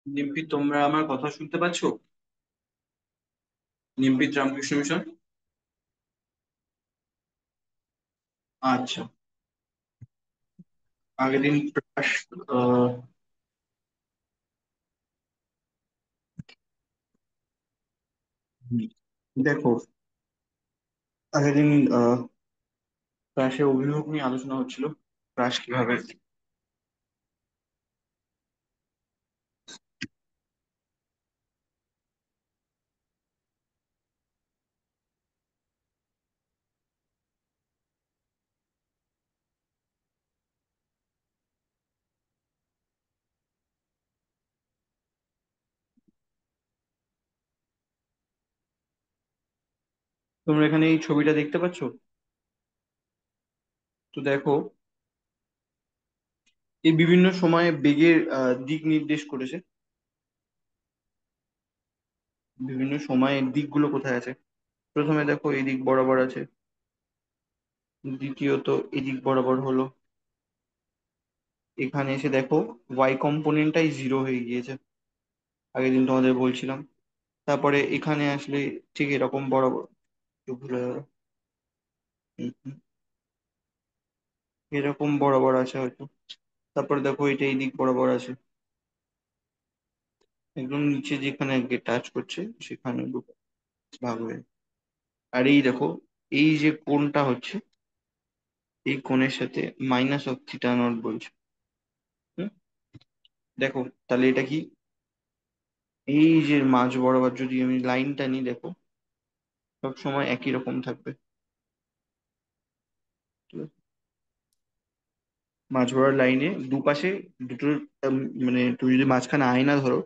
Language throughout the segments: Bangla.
নিমপি, তোমরা আমার কথা শুনতে পাচ্ছো? নিমপিত রামকৃষ্ণ মিশন। আচ্ছা। আগের দিন আহ, দেখো, আগের দিন ক্রাশের অভিভাবক নিয়ে আলোচনা হচ্ছিল। ক্রাশ কিভাবে। তোমরা এখানে এই ছবিটা দেখতে পাচ্ছো? তো দেখো, এই বিভিন্ন সময়ে বেগের দিক নির্দেশ করেছে। বিভিন্ন সময়ের দিকগুলো কোথায় আছে? প্রথমে দেখো, এই দিক বরাবর আছে। দ্বিতীয়ত, এই দিক বরাবর হলো। এখানে এসে দেখো, ওয়াই কম্পোনেন্টটাই জিরো হয়ে গিয়েছে। আগের দিন তোমাদের বলছিলাম। তারপরে এখানে আসলে ঠিক এরকম বরাবর, একটু ভুলে গেল। হুম, হুম, এরকম বরাবর আছে হয়তো। তারপরে দেখো, এটা এই দিক বরাবর আছে। একদম নিচে যেখানে টাচ করছে সেখানে দুটো ভাগ হয়ে। আর এই দেখো, এই যে কোণটা হচ্ছে, এই কোণের সাথে মাইনাস অফ থিটা নট বলছে। হুম, দেখো, তাহলে এটা কি? এই যে মাঝ বরাবর যদি আমি লাইনটা নিই, দেখো, সব সময় একই রকম থাকবে। ঠিক আছে? মাঝ বরাবর লাইনে দুপাশে দুটো, উম, মানে তুমি যদি মাঝখানে আয়না ধরো,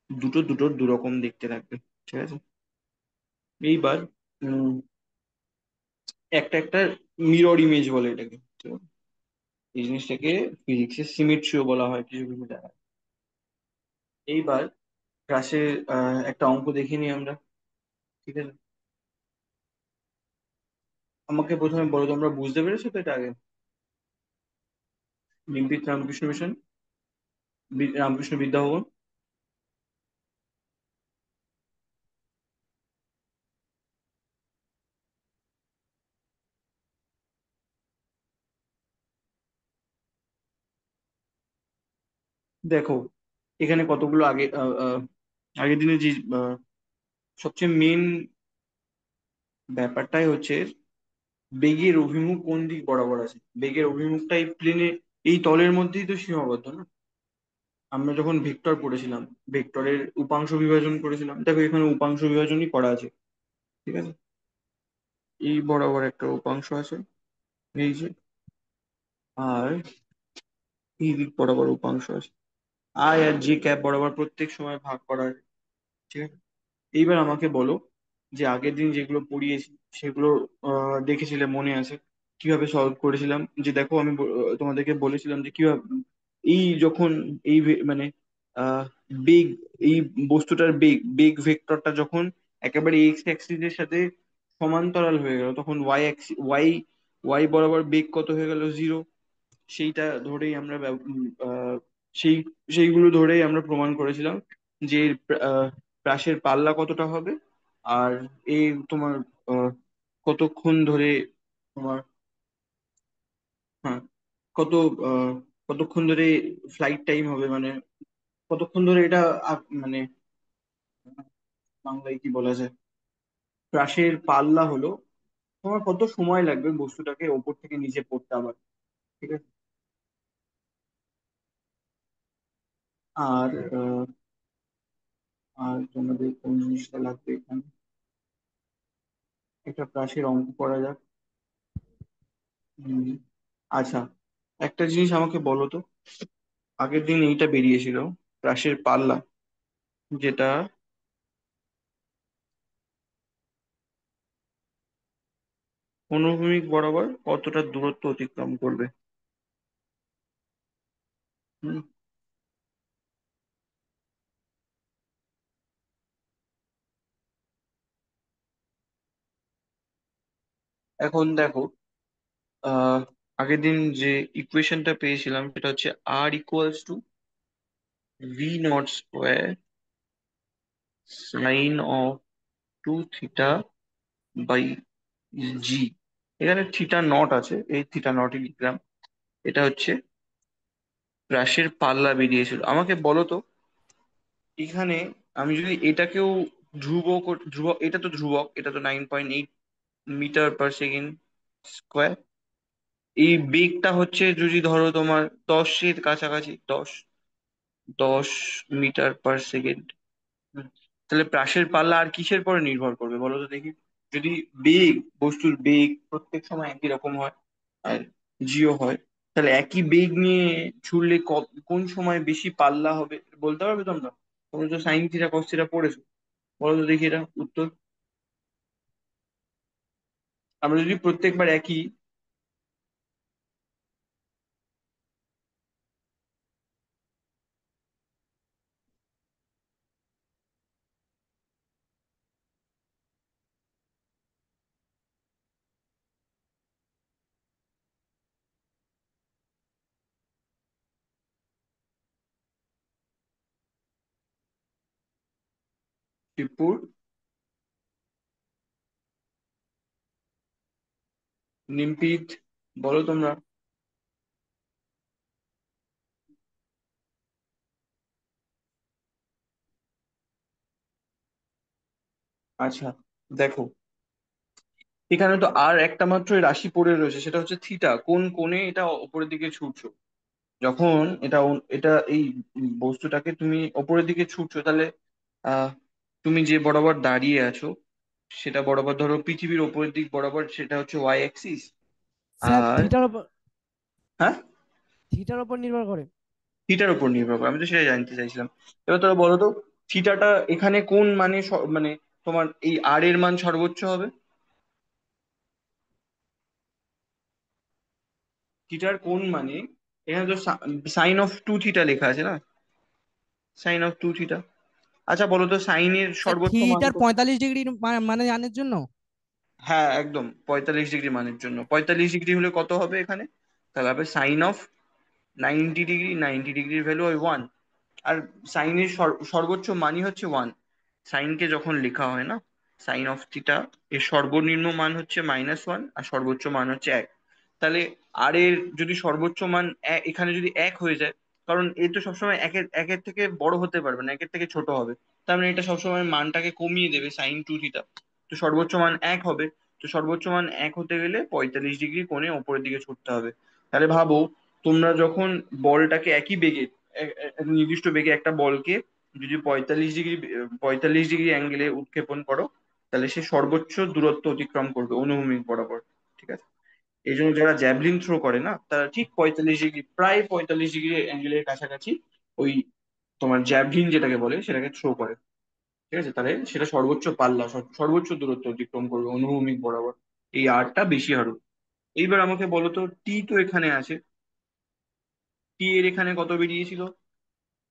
দুটো দুটো দু রকম দেখতে লাগবে। ঠিক আছে? এইবার একটা একটা মিরর ইমেজ বলে এটাকে। ঠিক আছে? এই জিনিসটাকে ফিজিক্সের সিমেট্রিও বলা হয় কিছু কিছু জায়গায়। এইবার ক্লাসে একটা অঙ্ক দেখিনি আমরা। ঠিক আছে? আমাকে প্রথমে বলো, তোমরা বুঝতে পেরেছো তো এটা আগে? লিম্পিত রামকৃষ্ণ মিশন, রামকৃষ্ণ বিদ্যাভবন। দেখো, এখানে কতগুলো আগের দিনে যে আহ, সবচেয়ে মেন ব্যাপারটাই হচ্ছে বেগের অভিমুখ কোন দিক বরাবর আছে। বেগের অভিমুখটা এই প্লেনে, এই তলের মধ্যেই তো সীমাবদ্ধ না? আমরা যখন ভেক্টর পড়েছিলাম, ভেক্টরের উপাংশ বিভাজন করেছিলাম, দেখো এখানে উপাংশ বিভাজনই করা আছে। ঠিক আছে? এই বরাবর একটা উপাংশ আছে, এই যে। আর এই দিক বরাবর উপাংশ আছে। আই আর জে ক্যাপ বরাবর প্রত্যেক সময় ভাগ করা আছে। ঠিক আছে? এইবার আমাকে বলো, যে আগের দিন যেগুলো পড়িয়েছি সেগুলো দেখেছিলে, মনে আছে? কিভাবে সলভ করেছিলাম? যে দেখো, আমি তোমাদেরকে বলেছিলাম যে কিভাবে এই যখন মানে আহ বেগ, এই বস্তুটার বেগ বেগ ভেক্টরটা যখন একেবারে এক্স অ্যাক্সিসের সাথে সমান্তরাল হয়ে গেল, তখন ওয়াই ওয়াই বরাবর বেগ কত হয়ে গেল? জিরো। সেইটা ধরেই আমরা সেই সেইগুলো ধরেই আমরা প্রমাণ করেছিলাম যে প্রাসের পাল্লা কতটা হবে। আর এই তোমার আহ, কতক্ষণ ধরে তোমার, হ্যাঁ, কত আহ, কতক্ষণ ধরে ফ্লাইট টাইম হবে, মানে কতক্ষণ ধরে এটা মানে বাংলায় কি বলা যায়, প্রাসের পাল্লা হলো তোমার কত সময় লাগবে বস্তুটাকে ওপর থেকে নিচে পড়তে আবার। ঠিক আছে? আর আর তোমাদের কোন জিনিসটা লাগবে এখানে? একটা প্রাচীর অঙ্ক করা যাক। হুম, আচ্ছা, একটা জিনিস আমাকে বলো তো। আগের দিন এইটা বেরিয়েছিল, প্রাচীর পাল্লা, যেটা অনুভূমিক বরাবর কতটা দূরত্ব অতিক্রম করবে। হুম, এখন দেখো, আহ আগের দিন যে ইকুয়েশনটা পেয়েছিলাম সেটা হচ্ছে আর equals to V naught square sine of two theta by G. এখানে থিটা নট আছে, এই থিটা নটই লিখলাম। এটা হচ্ছে ব্রাশের পাল্লা বেরিয়েছিল। আমাকে বলো তো, এখানে আমি যদি এটাকেও ধ্রুবক, এটা তো ধ্রুবক, এটা তো 9.8 মিটার পার সেকেন্ড স্কোয়ার। এই বেগটা হচ্ছে যদি ধরো তোমার 10-এর কাছাকাছি, 10 মিটার পার সেকেন্ড। তাহলে প্রাসের পাল্লা আর কিসের পরে নির্ভর করবে বলো তো দেখি? যদি বেগ, বস্তুর বেগ প্রত্যেক সময় একই রকম হয়, আর জিও হয়, তাহলে একই বেগ নিয়ে ছুড়লে কোন সময় বেশি পাল্লা হবে বলতে পারবে তোমরা? তোমরা তো সাইন থিটা কস থিটা পড়েছো, বলো তো দেখি এটা উত্তর। আমরা যদি প্রত্যেকবার একই ত্রিপুর, নিমপিত, বলো তোমরা। আচ্ছা, দেখো, এখানে তো আর একটা মাত্রই রাশি পড়ে রয়েছে, সেটা হচ্ছে থিটা। কোন কোণে এটা ওপরের দিকে ছুটছো? যখন এটা এই বস্তুটাকে তুমি ওপরের দিকে ছুটছো, তাহলে আহ তুমি যে বরাবর দাঁড়িয়ে আছো সেটা বরাবর ধরো পৃথিবীর ওপরের দিক বরাবর, সেটা হচ্ছে ওয়াই অ্যাক্সিস। স্যার আর থিটার উপর, হ্যাঁ, থিটার উপর নির্ভর করে। থিটার উপর নির্ভর করে, আমি তো সেটাই জানতে চাইছিলাম। এবার তোরা বলো তো, থিটাটা এখানে কোন মানে মানে তোমার এই আর এর মান সর্বোচ্চ হবে? থিটার কোন মানে, এখানে তো সাইন অফ টু থিটা লেখা আছে না, সাইন অফ টু থিটা। আচ্ছা বলো তো, সাইনের স্যার সর্বোচ্চ মান থিটার কত? 45 ডিগ্রি মানে জানার জন্য। হ্যাঁ একদম, 45 ডিগ্রি মানের জন্য। 45 ডিগ্রি হলে কত হবে এখানে? তাহলে হবে সাইন অফ 90 ডিগ্রি। 90 ডিগ্রির ভ্যালু হয় 1। আর সাইনের সর্বোচ্চ মানই হচ্ছে 1। সাইনকে যখন লেখা হয় না, সাইন অফ থিটা, এর সর্বনিম্ন মান হচ্ছে -1 আর সর্বোচ্চ মান হচ্ছে 1। তাহলে আর এর যদি সর্বোচ্চ মান এখানে যদি 1 হয়ে যায়, কারণ এ তো সবসময় একের একের থেকে বড় হতে পারবে না, একের থেকে ছোট হবে, তার মানে এটা সবসময় মানটাকে কমিয়ে দেবে সাইন টু থিটা। তো সর্বোচ্চ মান 1 হবে। তো সর্বোচ্চ মান 1 হতে গেলে 45 ডিগ্রি কোণে ওপরের দিকে ছুটতে হবে। তাহলে ভাবো, তোমরা যখন বলটাকে একই বেগে, এক নির্দিষ্ট বেগে একটা বলকে যদি 45 ডিগ্রি অ্যাঙ্গেলে উৎক্ষেপণ করো, তাহলে সে সর্বোচ্চ দূরত্ব অতিক্রম করবে অনুভূমিক বরাবর। ঠিক আছে? এই জন্য যারা জ্যাভলিন থ্রো করে না, তারা ঠিক 45 ডিগ্রি, প্রায় 45 ডিগ্রি অ্যাঙ্গেলের কাছাকাছি ওই তোমার জ্যাভলিন যেটাকে বলে সেটাকে থ্রো করে। ঠিক আছে? তাহলে সেটা সর্বোচ্চ পাল্লা, সর্বোচ্চ দূরত্ব অতিক্রম করবে অনুভূমিক বরাবর, এই আরটা বেশি হবে। এইবার আমাকে বলো তো, টি তো এখানে আছে, টি এর এখানে কত বেরিয়েছিল?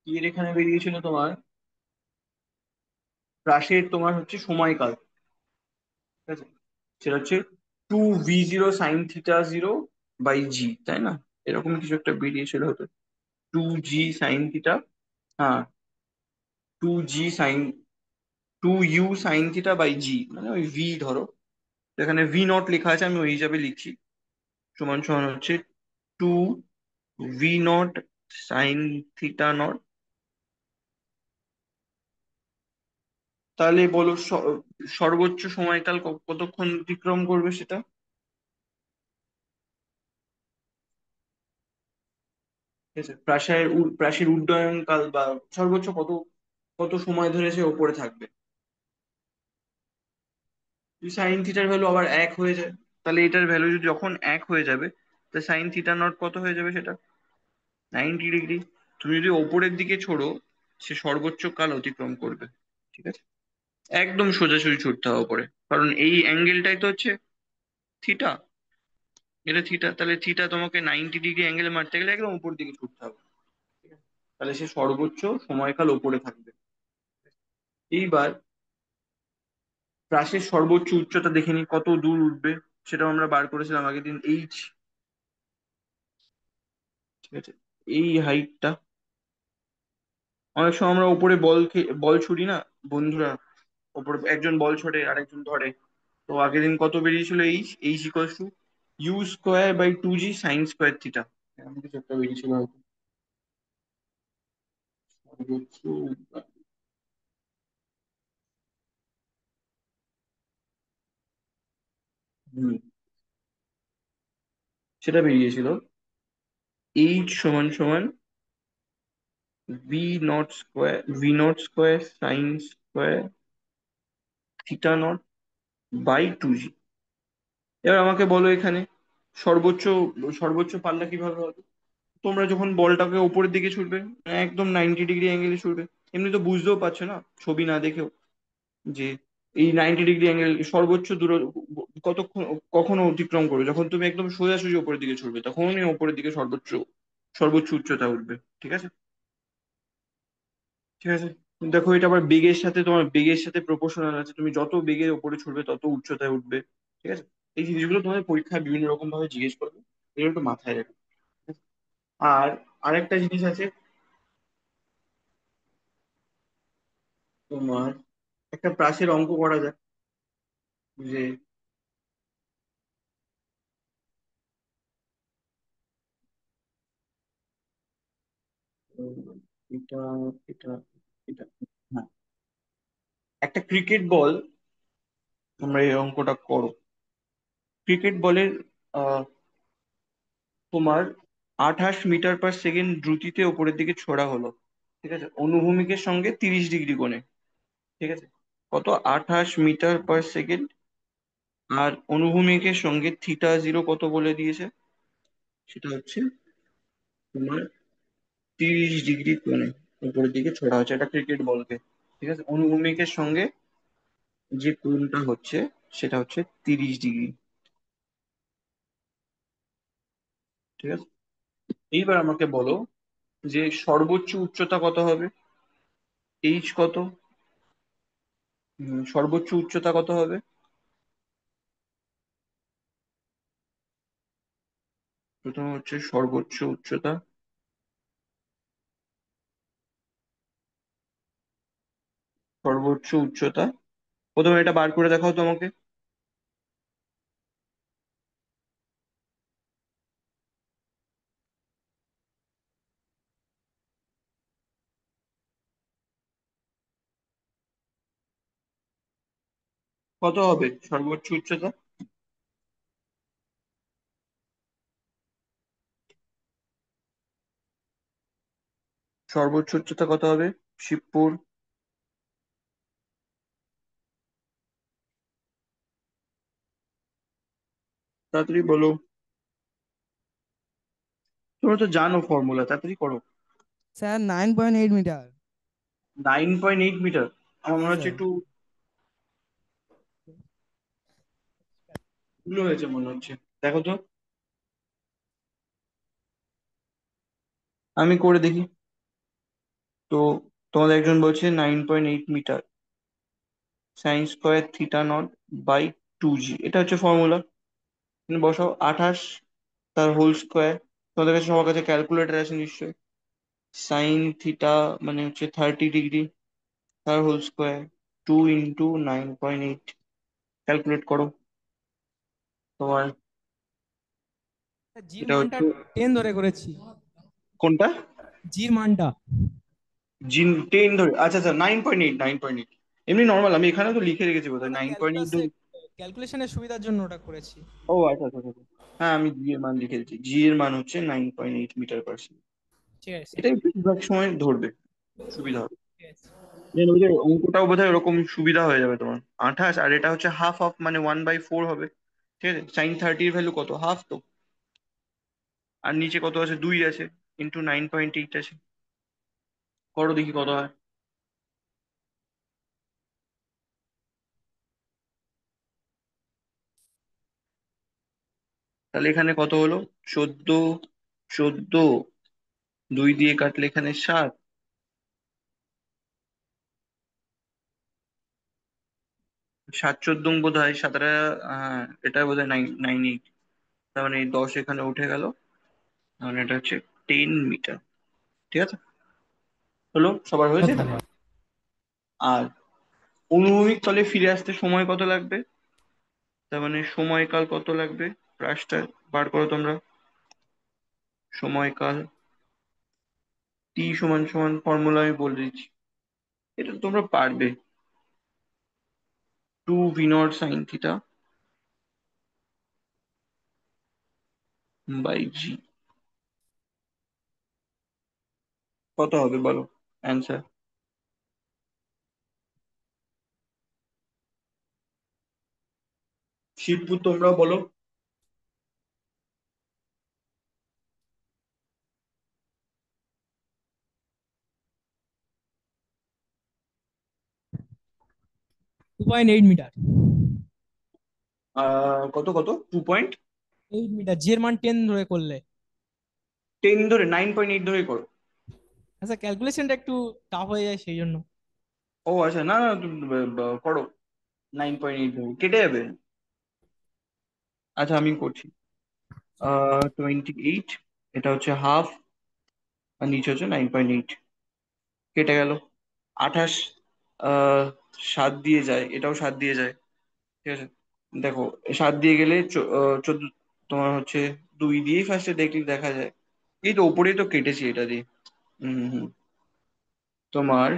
টি এর এখানে বেরিয়েছিল তোমার হ্রাসের তোমার হচ্ছে সময়কাল। ঠিক আছে? সেটা হচ্ছে 2v0 sin θ0/g, তাই না? এরকম কিছু একটা বেরিয়েছিল হয়তো, 2g sin θ, হ্যাঁ, 2u sin θ/g, মানে ওই ভি ধরো, এখানে ভি নট লেখা আছে, আমি ওই হিসাবে লিখছি। সমান সমান হচ্ছে 2v0 sin θ0। তাহলে বলো সর্বোচ্চ সময়কাল কতক্ষণ অতিক্রম করবে সেটা? ঠিক আছে? প্রাসের উড্ডয়ন কাল বা সর্বোচ্চ কত কত সময় ধরে সে ওপরে থাকবে। যদি সাইন থিটার ভ্যালু আবার 1 হয়ে যায়, তাহলে এটার ভ্যালু যদি যখন 1 হয়ে যাবে, তাহলে সাইন থিটা নট কত হয়ে যাবে সেটা? 90 ডিগ্রি। তুমি যদি ওপরের দিকে ছোড়ো, সে সর্বোচ্চ কাল অতিক্রম করবে। ঠিক আছে? একদম সোজাসুজি ছুটতে হবে ওপরে, কারণ এই অ্যাঙ্গেলটাই তো হচ্ছে থিটা। এটা থিটা, তাহলে থিটা তোমাকে 90 ডিগ্রি অ্যাঙ্গেলে মারতে গেলে একদম উপর দিকে ছুটতে হবে। ঠিক আছে? তাহলে সে সর্বোচ্চ সময়কাল ওপরে থাকবে। এইবার প্রাসের সর্বোচ্চ উচ্চতা দেখে নি, কত দূর উঠবে সেটাও আমরা বার করেছিলাম আগের দিন, এইচ। ঠিক আছে? এই হাইটটা, অনেক সময় আমরা উপরে বল ছুড়ি না বন্ধুরা, ওপরে একজন বল ছোড়ে আরেকজন ধরে। তো আগের দিন কত বেরিয়েছিল? H H equals to u² / 2g sin² theta, এরকম কিছু একটা বেরিয়েছিল হয়তো। সর্বোচ্চ, হুম, সেটা বেরিয়েছিল h=v0² sin²θ0/2g। এবার আমাকে বলো এখানে সর্বোচ্চ সর্বোচ্চ পাল্লা কিভাবে হবে? তোমরা যখন বলটাকে উপরের দিকে ছুড়বে, একদম 90 ডিগ্রি অ্যাঙ্গেলে ছুড়বে। এমনি তো বুঝতেও পারছো না ছবি না দেখেও, যে এই 90 ডিগ্রি অ্যাঙ্গেল সর্বোচ্চ দূর কতক্ষণ কখনো অতিক্রম করবে? যখন তুমি একদম সোজাসুজি উপরের দিকে ছুড়বে তখনই উপরের দিকে সর্বোচ্চ সর্বোচ্চ উচ্চতা উঠবে। ঠিক আছে? ঠিক আছে, দেখো এটা আবার বেগের সাথে, তোমার বেগের সাথে প্রপোর্শনাল আছে, তুমি যত বেগের উপরে ছুটবে তত উচ্চতায় উঠবে। ঠিক আছে? এই জিনিসগুলো তোমাদের পরীক্ষায় বিভিন্ন রকম ভাবে জিজ্ঞেস করবে, এগুলো একটু মাথায় রাখবে। আর আরেকটা জিনিস আছে তোমার, একটা প্রাচীর অঙ্ক করা যায় যে উম, এটা এটা এটা হ্যাঁ, একটা ক্রিকেট বল, তোমরা এই অঙ্কটা করো। ক্রিকেট বলের তোমার 28 মিটার/সেকেন্ড দ্রুতিতে উপরের দিকে ছোড়া হলো। ঠিক আছে, অনুভূমিকের সঙ্গে 30 ডিগ্রি কোণে। ঠিক আছে, কত? 28 মিটার/সেকেন্ড, আর অনুভূমিকের সঙ্গে θ0 কত বলে দিয়েছে? সেটা হচ্ছে তোমার 30 ডিগ্রি কোণে উপরের দিকে ছোড়া হচ্ছে একটা ক্রিকেট বলকে। ঠিক আছে, অনুভূমিকের সঙ্গে যে কোণটা হচ্ছে সেটা হচ্ছে 30 ডিগ্রি। ঠিক আছে, এইবার আমাকে বলো যে সর্বোচ্চ উচ্চতা কত হবে? এইচ কত? সর্বোচ্চ উচ্চতা কত হবে? প্রথম হচ্ছে সর্বোচ্চ উচ্চতা, সর্বোচ্চ উচ্চতা প্রথমে এটা বার করে দেখাও তো আমাকে। কত হবে সর্বোচ্চ উচ্চতা? সর্বোচ্চ উচ্চতা কত হবে শিবপুর? তাড়াতাড়ি বলো, তোমরা তো জানো ফর্মুলা, তাড়াতাড়ি করো। Sir 9.8 metre. 9.8 মিটার? আমার জি মনে হচ্ছে স্যার। একটু ভুল হয়েছে মনে হচ্ছে, দেখো তো, আমি করে দেখি। তো তোমাদের একজন বলছে 9.8 মিটার sin²θ0/2g, এটা হচ্ছে ফর্মুলা। বসাও 28 তার হোল স্কোয়ার, তোমাদের কাছে সবার কাছে ক্যালকুলেটর আছে নিশ্চয়ই। sin θ মানে হচ্ছে 30 ডিগ্রি, তার হোল স্কোয়ার, 2 × 9.8, ক্যালকুলেট করো তোমার। জির এটা মানটা হচ্ছে 10 ধরে করেছি। কোনটা? জির মানটা। জিন 10 ধরে, আচ্ছা আচ্ছা, 9.8, 9.8। এমনি নর্মাল আমি এখানে তো লিখে রেখেছি বোধহয় ওটা 9.8 ধরে। ক্যালকুলেশনের সুবিধার জন্য ওটা করেছি। ও আচ্ছা আচ্ছা আচ্ছা আচ্ছা। হ্যাঁ আমি জি এর মান লিখে দিচ্ছি, জি এর মান হচ্ছে 9.8 মিটার/সেকেন্ড। ঠিক আছে স্যার। এটাই বেশিরভাগ সময় ধরবে, সুবিধা হবে। ঠিক আছে। ওই যে অঙ্কটাও বোধহয় ওরকম সুবিধা হয়ে যাবে তোমার। 28 আর এটা হচ্ছে হাফ অফ, মানে 1/4 হবে। ঠিক আছে, sin 30 এর ভ্যালু কত? হাফ তো। আর নিচে কত আছে? 2 আছে, × 9.8 আছে। করো দেখি কত হয়। তাহলে এখানে কত হলো? 14, 14, 2 দিয়ে কাটলে এখানে 7, 7×14 বোধ হয় 17। হ্যাঁ, এটা বোধ হয় 9.8। তার মানে এই 10 এখানে উঠে গেল, মানে এটা হচ্ছে 10 মিটার। ঠিক আছে, হলো, সবার হয়েছে এটা? ধন্যবাদ। আর অনুভূমিক তলে ফিরে আসতে সময় কত লাগবে? তার মানে সময়কাল কত লাগবে? রাশটা বার করো তোমরা। সময়কাল, টি সমান সমান ফর্মুলা আমি বলে দিচ্ছি, এটা তো তোমরা পারবে। 2 v0 sin θ বাই জি। কত হবে বলো অ্যান্সার? শিবপুর তোমরা বলো। 2.8 মিটার। কত কত? 2.10 8 মিটার, জি এর মান 10 ধরে করলে। ধরে, 9.8 ধরে করো। আচ্ছা, ক্যালকুলেশনটা একটু টাফ হয়ে যায় সেই জন্য। ও আচ্ছা, না না, তুমি করো। 9.8 ধরে কেটে যাবে। আচ্ছা আমি করছি। 28, এটা হচ্ছে হাফ, আর নিচে হচ্ছে 9.8, কেটে গেল। 28, আহ 7 দিয়ে যায়, এটাও 7 দিয়ে যায়, ঠিক আছে। দেখো, 7 দিয়ে গেলে 14, তোমার হচ্ছে 2 দিয়েই ফার্স্টে দেখলে দেখা যায়। এই তো ওপরেই তো কেটেছি এটা দিয়ে। হম হম হম। তোমার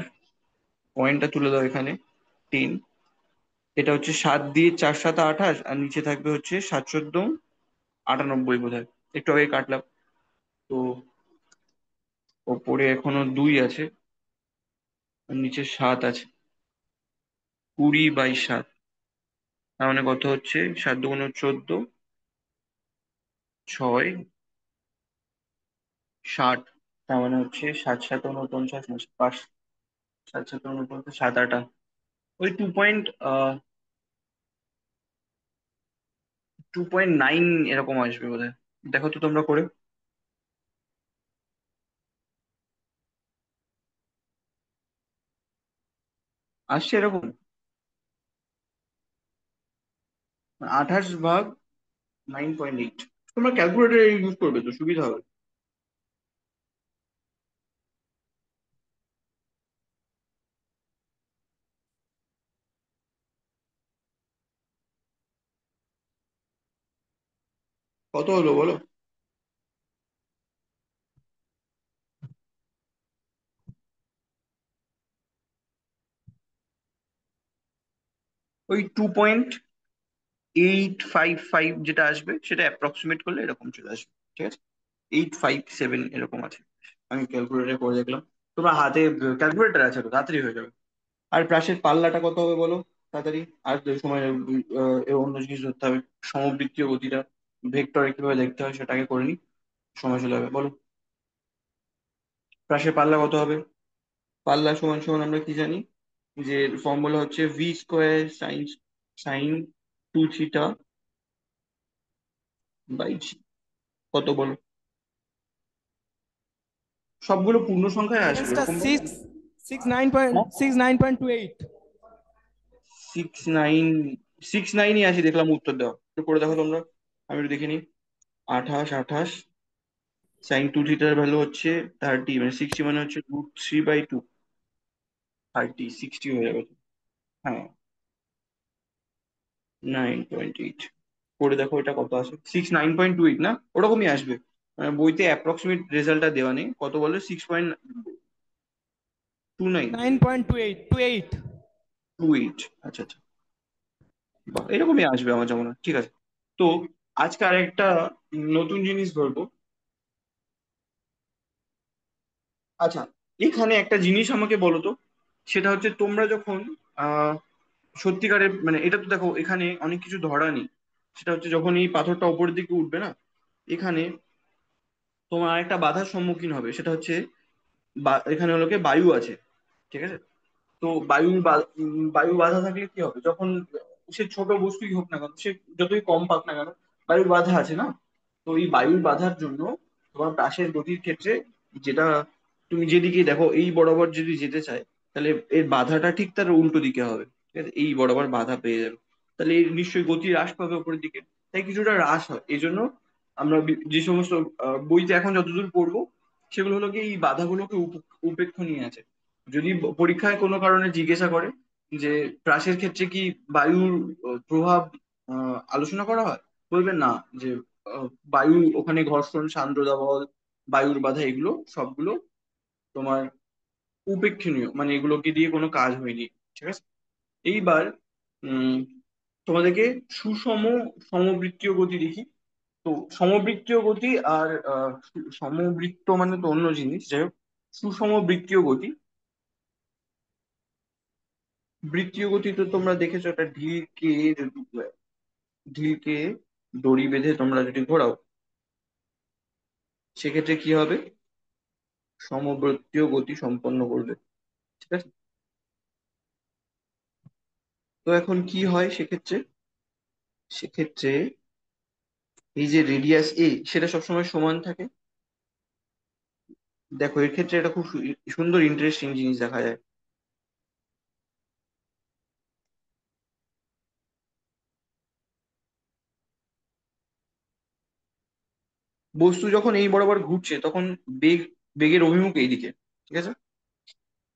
পয়েন্টটা তুলে দাও এখানে। 10, এটা হচ্ছে 7 দিয়ে 4 7 28, আর নিচে থাকবে হচ্ছে 7 14 98 বোধ হয়, একটু আগে কাটলাম তো। ওপরে এখনো 2 আছে, আর নিচে 7 আছে। 20/7, তার মানে কত হচ্ছে? 7 × 2 = 14, 6 60, তার মানে হচ্ছে 7 7 × 49, 5, 7 7 × 49, 7 8, ওই 2.9 এরকম আসবে বোধহয়। দেখো তো তোমরা করে। আসছে এরকম? 28/9.8। তোমরা ক্যালকুলেটর ইউজ করবে তো সুবিধা হবে। কত হলো বলো? ওই 2.855 যেটা আসবে সেটা অ্যাপ্রক্সিমেট করলে এরকম চলে আসবে, ঠিক আছে। 857 এরকম আছে। আমি ক্যালকুলেটর করে দেখলাম। তোমরা হাতে ক্যালকুলেটর আছে তো, তাড়াতাড়ি হয়ে যাবে। আর ব্রাশের পাল্লাটা কত হবে বলো তাড়াতাড়ি। আর তো সময় অন্য জিনিস ধরতে হবে। সমবৃত্তীয় গতিটা ভেক্টরে কিভাবে দেখতে হয় সেটাকে করে নি, সময় চলে যাবে বলো। ব্রাশের পাল্লা কত হবে? পাল্লা সমান সমান আমরা কি জানি, যে ফর্মুলা হচ্ছে v²sin 2θ/g। কত বলো? সবগুলো পূর্ণ সংখ্যায় আসবে অ্যান্সারটা ওরকম ভাবে। 6 9.6 9.28। 6 9, 6 9ই আসি দেখলাম উত্তর দেওয়া, একটু করে দেখো তোমরা, আমি একটু দেখে নিই। 28 sin 2θ ভ্যালু হচ্ছে 30, মানে 60, মানে হচ্ছে √3/2, 60 হয়ে যাবে তো। হ্যাঁ, 9.8, করে দেখো এটা কত আসে। 9.28 না, ওরকমই আসবে। বইতে অ্যাপ্রক্সিমেট রেজাল্টটা দেওয়া নেই, কত বলে? 6.29, 9.28 28। আচ্ছা আচ্ছা, বাহ, এরকমই আসবে আমার যেমন হয়। ঠিক আছে। তো আজকে আরেকটা নতুন জিনিস ধরবো। আচ্ছা, এখানে একটা জিনিস আমাকে বলো তো, সেটা হচ্ছে তোমরা যখন আহ সত্যিকারের, মানে এটা তো দেখো এখানে অনেক কিছু ধরা নেই, সেটা হচ্ছে যখন এই পাথরটা উপরের দিকে উঠবে না, এখানে তোমার একটা বাধার সম্মুখীন হবে, সেটা হচ্ছে এখানে হলো কি বায়ু আছে, ঠিক আছে। তো বায়ু বাধা থাকলে কি হবে যখন সে ছোট বস্তুই হোক না কেন, সে যতই কম পাক না কেন, বায়ুর বাধা আছে না। তো এই বায়ুর বাধার জন্য তোমার প্রাসের গতির ক্ষেত্রে, যেটা তুমি যেদিকে দেখো এই বরাবর যদি যেতে চায়, তাহলে এর বাধাটা ঠিক তার উল্টো দিকে হবে, ঠিক আছে। এই বরাবর বাধা পেয়ে যাবে, তাহলে এর নিশ্চয়ই গতি হ্রাস পাবে উপরের দিকে। তাই কিছুটা হ্রাস হয়, এই জন্য আমরা যে সমস্ত বইতে এখন যতদূর পড়বো সেগুলো হলো কি এই বাধাগুলোকে উপেক্ষা নিয়ে আছে। যদি পরীক্ষায় কোনো কারণে জিজ্ঞাসা করে যে হ্রাসের ক্ষেত্রে কি বায়ুর প্রভাব আলোচনা করা হয়, বলবেন না যে বায়ু ওখানে ঘর্ষণ, সান্দ্রতা বল, বায়ুর বাধা, এগুলো সবগুলো তোমার উপেক্ষণীয়, মানে এগুলোকে দিয়ে কোনো কাজ হয়নি। ঠিক আছে। এইবার উম তোমাদেরকে সুষম সমবৃত্তীয় গতি দেখি। তো সমবৃত্তীয় গতি আর সমবৃত্ত মানে তো অন্য জিনিস, যাই হোক। সুষম বৃত্তীয় গতি, বৃত্তীয় গতি তো তোমরা দেখেছো, একটা ঢিলকে দড়ি বেঁধে তোমরা যদি ঘোরাও, সেক্ষেত্রে কি হবে? সমবৃত্তীয় গতি সম্পন্ন করবে। ঠিক আছে। তো এখন কি হয় সেক্ষেত্রে? সেক্ষেত্রে এই যে রেডিয়াস এ, সেটা সবসময় সমান থাকে। দেখো এর ক্ষেত্রে এটা খুব সুন্দর ইন্টারেস্টিং জিনিস দেখা যায়। বস্তু যখন এই বরাবর ঘুরছে তখন বেগ, বেগের অভিমুখ এইদিকে। ঠিক আছে।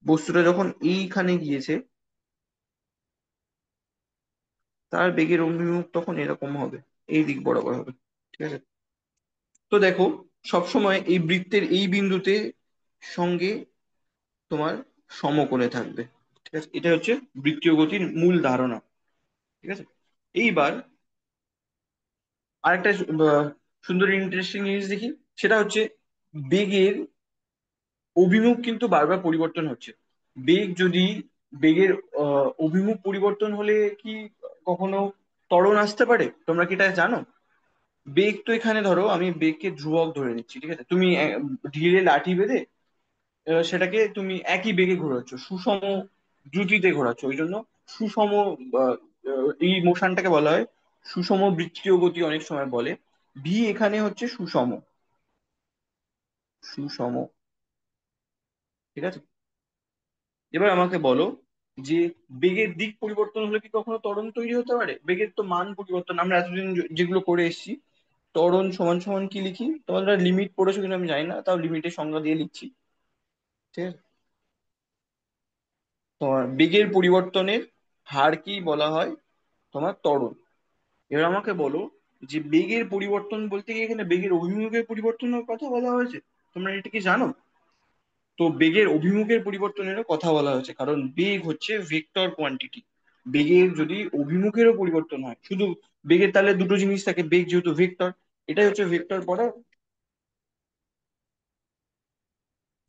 বস্তুটা যখন এইখানে গিয়েছে, তার বেগের অভিমুখ তখন এরকম হবে, এই দিক বরাবর হবে। ঠিক আছে। তো দেখো সবসময় এই বৃত্তের এই বিন্দুতে সঙ্গে তোমার সমকোণে থাকবে। ঠিক আছে, এটা হচ্ছে বৃত্তীয় গতির মূল ধারণা। ঠিক আছে। এইবার আরেকটা সুন্দর ইন্টারেস্টিং জিনিস দেখি, সেটা হচ্ছে বেগের অভিমুখ কিন্তু বারবার পরিবর্তন হচ্ছে। বেগ যদি, বেগের অভিমুখ পরিবর্তন হলে কি কখনো ত্বরণ আসতে পারে? তোমরা কি এটা জানো? বেগ তো এখানে ধরো আমি বেগকে ধ্রুবক ধরে নিচ্ছি, ঠিক আছে, তুমি ঢিলে লাঠি বেঁধে সেটাকে তুমি একই বেগে ঘোরাচ্ছ, সুষম দ্রুতিতে ঘোরাচ্ছ, ওই জন্য সুষম এই মোশনটাকে বলা হয় সুষম বৃত্তীয় গতি, অনেক সময় বলে। ভি এখানে হচ্ছে সুষম, সুষম। ঠিক আছে। এবার আমাকে বলো যে বেগের দিক পরিবর্তন হলে কি কখনো ত্বরণ তৈরি হতে পারে? বেগের তো মান পরিবর্তন আমরা এতদিন যেগুলো করে এসেছি, ত্বরণ সমান সমান কি লিখি? তোমরা লিমিট পড়েছো কিনা আমি জানি না, তাও লিমিটের সংজ্ঞা দিয়ে লিখছি। ঠিক আছে। তোমার বেগের পরিবর্তনের হার কি বলা হয়? তোমার ত্বরণ। এবার আমাকে বলো যে বেগের পরিবর্তন বলতে গিয়ে এখানে বেগের অভিমুখের পরিবর্তনের কথা বলা হয়েছে, তোমরা এটা কি জানো? তো বেগের অভিমুখের পরিবর্তনেরও কথা বলা হয়েছে, কারণ বেগ হচ্ছে ভেক্টর কোয়ান্টিটি। বেগের যদি অভিমুখেরও পরিবর্তন হয়, শুধু বেগের তাহলে দুটো জিনিস থাকে, বেগ যেহেতু ভেক্টর, এটাই হচ্ছে ভেক্টর পড়ার,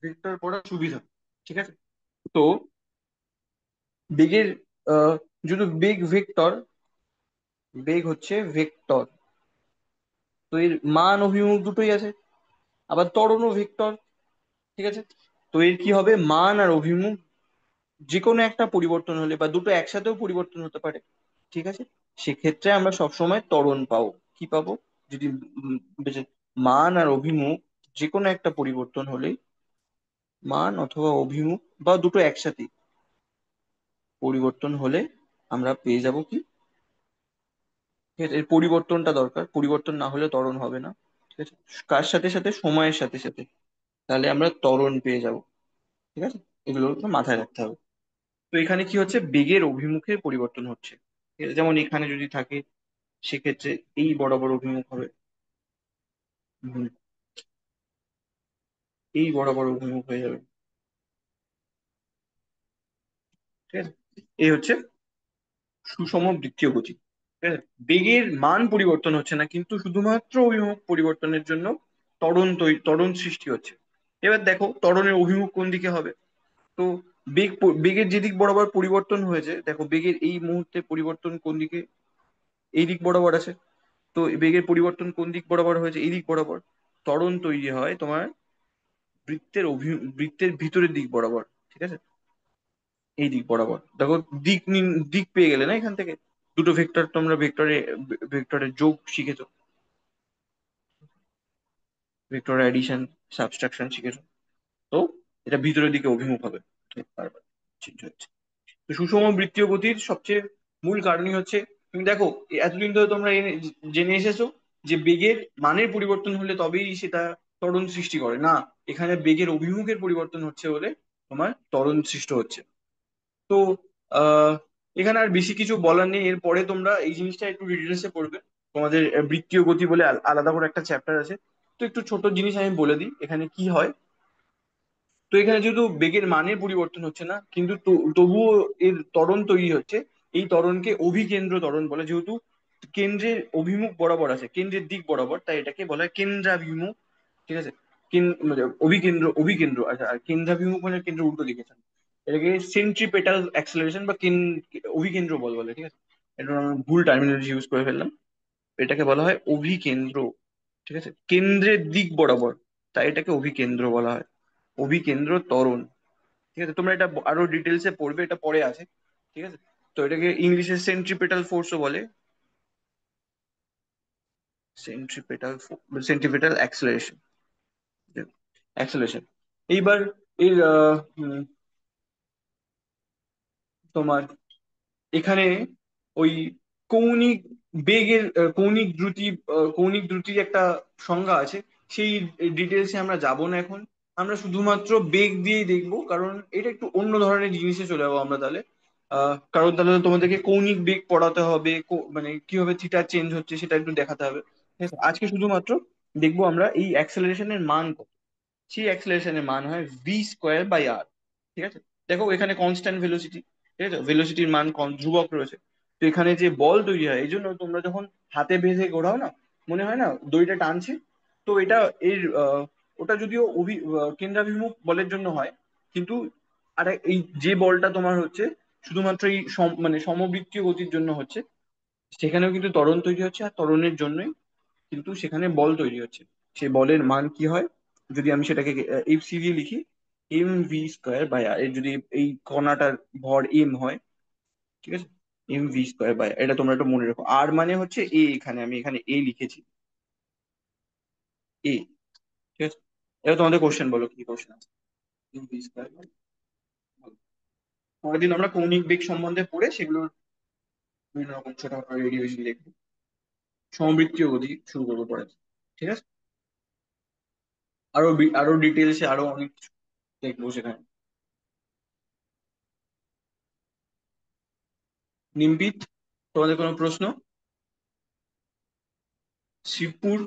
ভেক্টর পড়ার সুবিধা। ঠিক আছে। তো বেগের আহ যেহেতু বেগ ভেক্টর, বেগ হচ্ছে ভেক্টর, তো এর মান অভিমুখ দুটোই আছে। আবার ত্বরণও ভেক্টর। ঠিক আছে। তো এর কি হবে, মান আর অভিমুখ যে কোনো একটা পরিবর্তন হলে বা দুটো একসাথেও পরিবর্তন হতে পারে। ঠিক আছে। সেক্ষেত্রে আমরা সবসময় ত্বরণ পাবো। কি পাবো? যদি মান আর অভিমুখ যে কোনো একটা পরিবর্তন হলেই, মান অথবা অভিমুখ বা দুটো একসাথে পরিবর্তন হলে আমরা পেয়ে যাব কি? ঠিক আছে, এর পরিবর্তনটা দরকার, পরিবর্তন না হলে ত্বরণ হবে না। ঠিক আছে। কার সাথে সাথে? সময়ের সাথে সাথে, তাহলে আমরা ত্বরণ পেয়ে যাব। ঠিক আছে। এগুলো তো মাথায় রাখতে হবে। তো এখানে কি হচ্ছে, বেগের অভিমুখের পরিবর্তন হচ্ছে। ঠিক আছে? যেমন এখানে যদি থাকে, সেক্ষেত্রে এই বরাবর অভিমুখ হবে। হুম, এই বরাবর অভিমুখ হয়ে যাবে। ঠিক আছে। এই হচ্ছে সুষম বৃত্তীয় গতি। ঠিক আছে। বেগের মান পরিবর্তন হচ্ছে না, কিন্তু শুধুমাত্র অভিমুখ পরিবর্তনের জন্য ত্বরণ সৃষ্টি হচ্ছে। এবার দেখো ত্বরণের অভিমুখ কোন দিকে হবে। তো বেগের যেদিক বরাবর পরিবর্তন হয়েছে, দেখো বেগের এই মুহূর্তে পরিবর্তন কোন দিকে? এই দিক বরাবর আছে। তো বেগের পরিবর্তন কোন দিক বরাবর হয়েছে? এই দিক বরাবর। ত্বরণ তৈরি হয় তোমার বৃত্তের ভিতরের দিক বরাবর। ঠিক আছে। এই দিক বরাবর দেখো, দিক পেয়ে গেলে না এখান থেকে? দুটো ভেক্টর তোমরা ভেক্টরের যোগ শিখেছো, ভেক্টর অ্যাডিশন, সাবট্রাকশন শিখেছো। তো এটা ভিতরের দিকে অভিমুখ হবে। তো বারবার চেঞ্জ হচ্ছে। তো সুষম বৃত্তীয় গতির সবচেয়ে মূল কারণই হচ্ছে, তুমি দেখো এতদিন ধরে তোমরা জেনে এসেছো যে বেগের মানের পরিবর্তন হলে তবেই সেটা ত্বরণ সৃষ্টি করে না। এখানে বেগের অভিমুখের পরিবর্তন হচ্ছে বলে তোমার ত্বরণ সৃষ্ট হচ্ছে। তো আহ এখানে আর বেশি কিছু বলার নেই। এরপরে তোমরা এই জিনিসটা একটু ডিটেলসে পড়বে। তোমাদের বৃত্তীয় গতি বলে আলাদা করে একটা চ্যাপ্টার আছে। তো একটু ছোট জিনিস আমি বলে দিই এখানে কি হয়। তো এখানে যেহেতু বেগের মানের পরিবর্তন হচ্ছে না, কিন্তু তবুও এর ত্বরণ তৈরি হচ্ছে। এই ত্বরণকে অভিকেন্দ্র ত্বরণ বলে, যেহেতু কেন্দ্রের অভিমুখ বরাবর আছে, কেন্দ্রের দিক বরাবর, তাই এটাকে বলা হয় কেন্দ্রাভিমুখ। ঠিক আছে। মানে অভিকেন্দ্র, অভিকেন্দ্র, আচ্ছা, আর কেন্দ্রাভিমুখ মানে কেন্দ্র উল্টো লিখেছেন। এটাকে সেন্ট্রিপেটাল অ্যাক্সেলারেশন বা অভিকেন্দ্র বল বলে। ঠিক আছে, এটা আমি ভুল টার্মিনোলজি ইউজ করে ফেললাম। এটাকে বলা হয় অভিকেন্দ্র। ঠিক আছে, কেন্দ্রের দিক বরাবর, তাই এটাকে অভিকেন্দ্র বলা হয়, অভিকেন্দ্র ত্বরণ। ঠিক আছে, তোমরা এটা আরো ডিটেলসে পড়বে, এটা পরে আছে। ঠিক আছে। তো এটাকে ইংলিশে সেন্ট্রিপেটাল ফোর্সও বলে, সেন্ট্রিপেটাল, সেন্ট্রিপেটাল অ্যাক্সেলারেশন, অ্যাক্সেলারেশন। এইবার এর তোমার এখানে ওই কৌণিক বেগের কৌণিক দ্রুতির একটা সংজ্ঞা আছে। সেই ডিটেলসে আমরা যাব না এখন। আমরা শুধুমাত্র বেগ দিয়েই দেখবো, কারণ এটা একটু অন্য ধরনের জিনিসে চলে যাবো আমরা তাহলে। কারণ তাহলে তোমাদেরকে কৌণিক বেগ পড়াতে হবে, মানে কিভাবে থিটা চেঞ্জ হচ্ছে সেটা একটু দেখাতে হবে। ঠিক আছে? আজকে শুধুমাত্র দেখবো আমরা এই অ্যাক্সেলারেশনের মান কত। সেই অ্যাক্সেলারেশনের মান হয় v²/r। ঠিক আছে। দেখো এখানে কনস্ট্যান্ট ভেলোসিটি, ঠিক আছে, ভেলোসিটির মান ধ্রুবক রয়েছে। তো এখানে যে বল তৈরি হয়, এই জন্য তোমরা যখন হাতে বেঁধে ঘোরাও না, মনে হয় না দড়িটা টানছে। তো এটা এর ওটা যদিও কেন্দ্রাভিমুখ বলের জন্য হয়, কিন্তু এই যে বলটা তোমার হচ্ছে শুধুমাত্র এই মানে সমবৃত্তীয় গতির জন্য হচ্ছে, সেখানেও কিন্তু ত্বরণ তৈরি হচ্ছে, আর ত্বরণের জন্যই কিন্তু সেখানে বল তৈরি হচ্ছে। সেই বলের মান কি হয়, যদি আমি সেটাকে এফসি দিয়ে লিখি, mv²/r। এর যদি এই কণাটার ভর এম হয়, ঠিক আছে, mv²/r, এটা তোমরা একটু মনে রাখো। আর মানে হচ্ছে এ, এখানে আমি এখানে এ লিখেছি, এ। ঠিক আছে। এবার তোমাদের কোশ্চেন বলো, কি কোশ্চেন আছে। mv², পরের দিন আমরা কৌণিক বেগ সম্বন্ধে পড়ে সেগুলোর বিভিন্ন রকম ছোটখাটো রেডিয়েশন দেখবো, সমবৃত্তীয় গতি শুরু করবো পরে। ঠিক আছে। আরো ডিটেলসে আরো অনেক কিছু দেখবো সেখানে। নিমপিত, তোমাদের কোনো প্রশ্ন? শিবপুর,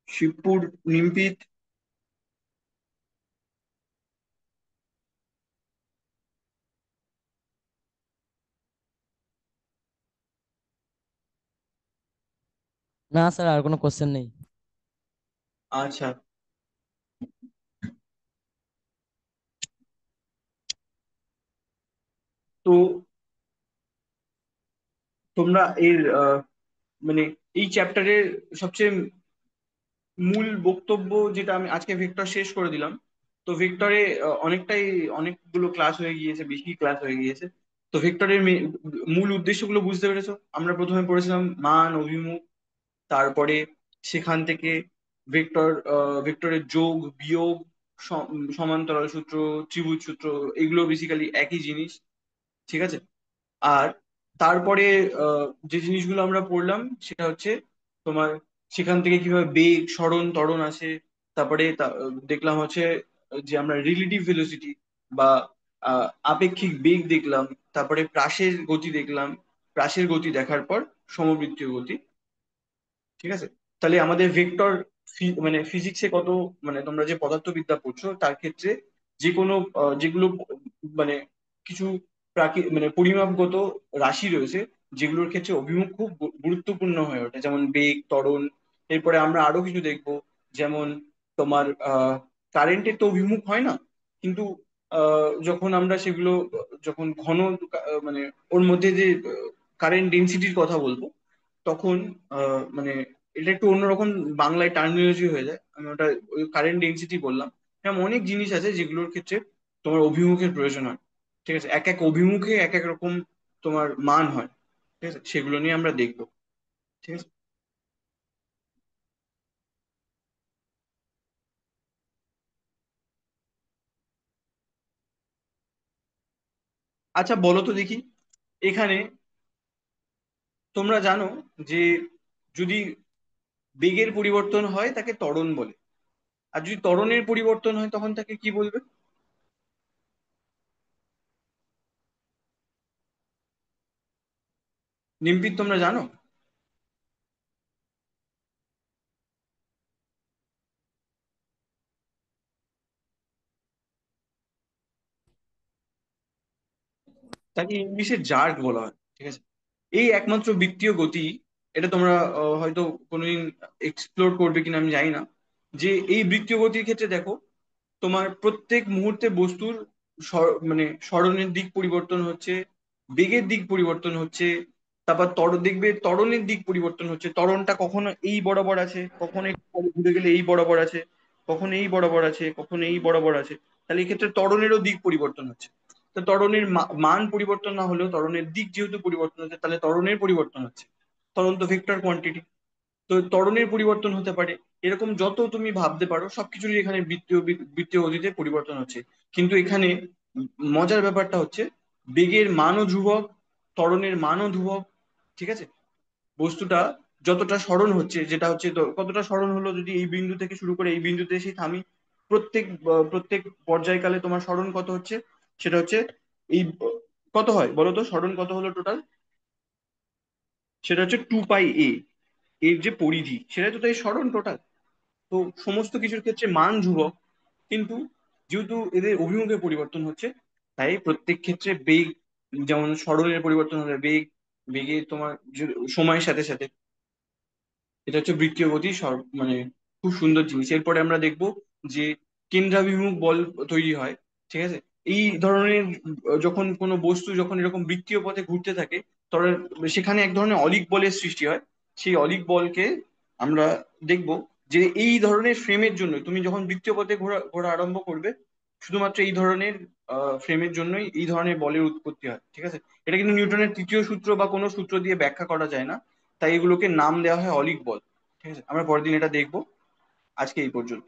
শিবপুর, নিমপিত। না স্যার, আর কোনো কোশ্চেন নেই। আচ্ছা। তো তোমরা এর মানে এই চ্যাপ্টারের সবচেয়ে মূল বক্তব্য যেটা, আমি আজকে ভেক্টর শেষ করে দিলাম। তো ভেক্টরে অনেকগুলো ক্লাস হয়ে গিয়েছে, বেশি ক্লাস হয়ে গিয়েছে। তো ভেক্টরের মূল উদ্দেশ্যগুলো বুঝতে পেরেছো? আমরা প্রথমে পড়েছিলাম মান, অভিমুখ, তারপরে সেখান থেকে ভেক্টরের যোগ, বিয়োগ, সমান্তরাল সূত্র, ত্রিভুজ সূত্র, এগুলো বেসিক্যালি একই জিনিস। ঠিক আছে। আর তারপরে যে জিনিসগুলো আমরা পড়লাম সেটা হচ্ছে তোমার সেখান থেকে কিভাবে বেগ, সরণ, ত্বরণ আসে। তারপরে দেখলাম হচ্ছে যে আমরা রিলেটিভ ভেলোসিটি বা আপেক্ষিক বেগ দেখলাম। তারপরে প্রাসের গতি দেখলাম। প্রাসের গতি দেখার পর সমবৃত্তীয় গতি। ঠিক আছে। তাহলে আমাদের ভেক্টর, মানে ফিজিক্সে কত, মানে তোমরা যে পদার্থবিদ্যা পড়ছো তার ক্ষেত্রে যে কোনো যেগুলো মানে কিছু মানে পরিমাপগত রাশি রয়েছে, যেগুলোর ক্ষেত্রে অভিমুখ খুব গুরুত্বপূর্ণ হয়ে ওঠে, যেমন বেগ, ত্বরণ। এরপরে আমরা আরো কিছু দেখবো, যেমন তোমার কারেন্টের তো অভিমুখ হয় না, কিন্তু যখন আমরা সেগুলো যখন ঘন মানে ওর মধ্যে যে কারেন্ট ডেনসিটির কথা বলবো, তখন মানে এটা একটু অন্যরকম বাংলায় টার্মিনোলজি হয়ে যায়, আমি ওটা ওই কারেন্ট ডেনসিটি বললাম। এরকম অনেক জিনিস আছে যেগুলোর ক্ষেত্রে তোমার অভিমুখের প্রয়োজন হয়। ঠিক আছে, এক এক অভিমুখে এক এক রকম তোমার মান হয়। ঠিক আছে, সেগুলো নিয়ে আমরা দেখবো। ঠিক আছে। আচ্ছা বলো তো দেখি, এখানে তোমরা জানো যে যদি বেগের পরিবর্তন হয় তাকে ত্বরণ বলে, আর যদি ত্বরণের পরিবর্তন হয় তখন তাকে কি বলবে? নিমপিত তোমরা জানো? তাকে ইংলিশে জার্ক বলা হয়, ঠিক আছে? এই একমাত্র বৃত্তীয় গতি, এটা তোমরা হয়তো কোনোদিন এক্সপ্লোর করবে কিনা আমি জানি না, যে এই বৃত্তীয় গতির ক্ষেত্রে দেখো, তোমার প্রত্যেক মুহূর্তে বস্তুর মানে সরণের দিক পরিবর্তন হচ্ছে, বেগের দিক পরিবর্তন হচ্ছে, তারপর দেখবে ত্বরণের দিক পরিবর্তন হচ্ছে। ত্বরণটা কখনো এই বরাবর আছে, কখনো একটু পরে ঘুরে গেলে এই বরাবর আছে, কখনো এই বরাবর আছে, কখনো এই বরাবর আছে। তাহলে এই ক্ষেত্রে ত্বরণেরও দিক পরিবর্তন হচ্ছে। তো ত্বরণের মান পরিবর্তন না হলেও ত্বরণের দিক যেহেতু পরিবর্তন হচ্ছে, তাহলে ত্বরণের পরিবর্তন হচ্ছে। ত্বরণ তো ভেক্টর কোয়ান্টিটি, তো ত্বরণের পরিবর্তন হতে পারে। এরকম যত তুমি ভাবতে পারো সবকিছুরই এখানে বৃত্তীয় গতিতে পরিবর্তন হচ্ছে। কিন্তু এখানে মজার ব্যাপারটা হচ্ছে, বেগের মানও ধ্রুবক, ত্বরণের মানও ধ্রুবক, ঠিক আছে? বস্তুটা যতটা সরণ হচ্ছে, যেটা হচ্ছে কতটা সরণ হলো, যদি এই বিন্দু থেকে শুরু করে এই বিন্দুতে এসে থামি, প্রত্যেক পর্যায়কালে তোমার সরণ কত হচ্ছে, সেটা হচ্ছে এই কত হয় বলো তো, সরণ কত হলো টোটাল? সেটা হচ্ছে 2π a, এর যে পরিধি সেটা তো তাই সরণ টোটাল। তো সমস্ত কিছুর ক্ষেত্রে মান ধ্রুবক, কিন্তু যেহেতু এদের অভিমুখে পরিবর্তন হচ্ছে, তাই প্রত্যেক ক্ষেত্রে বেগ, যেমন সরণের পরিবর্তন হলে বেগ, বেগে তোমার সময়ের সাথে সাথে, এটা হচ্ছে বৃত্তীয় গতি মানে খুব সুন্দর জিনিস। এরপরে আমরা দেখব যে কেন্দ্রাভিমুখ বল তৈরি হয়, ঠিক আছে? এই ধরনের যখন কোনো বস্তু যখন এরকম বৃত্তীয় পথে ঘুরতে থাকে, তখন সেখানে এক ধরনের অলিক বলের সৃষ্টি হয়। সেই অলিক বলকে আমরা দেখব যে এই ধরনের ফ্রেমের জন্য, তুমি যখন বৃত্তীয় পথে ঘোরা ঘোরা আরম্ভ করবে, শুধুমাত্র এই ধরনের ফ্রেমের জন্যই এই ধরনের বলের উৎপত্তি হয়, ঠিক আছে? এটা কিন্তু নিউটনের তৃতীয় সূত্র বা কোনো সূত্র দিয়ে ব্যাখ্যা করা যায় না, তাই এগুলোকে নাম দেওয়া হয় অলিক বল। ঠিক আছে, আমরা পরের দিন এটা দেখবো। আজকে এই পর্যন্ত।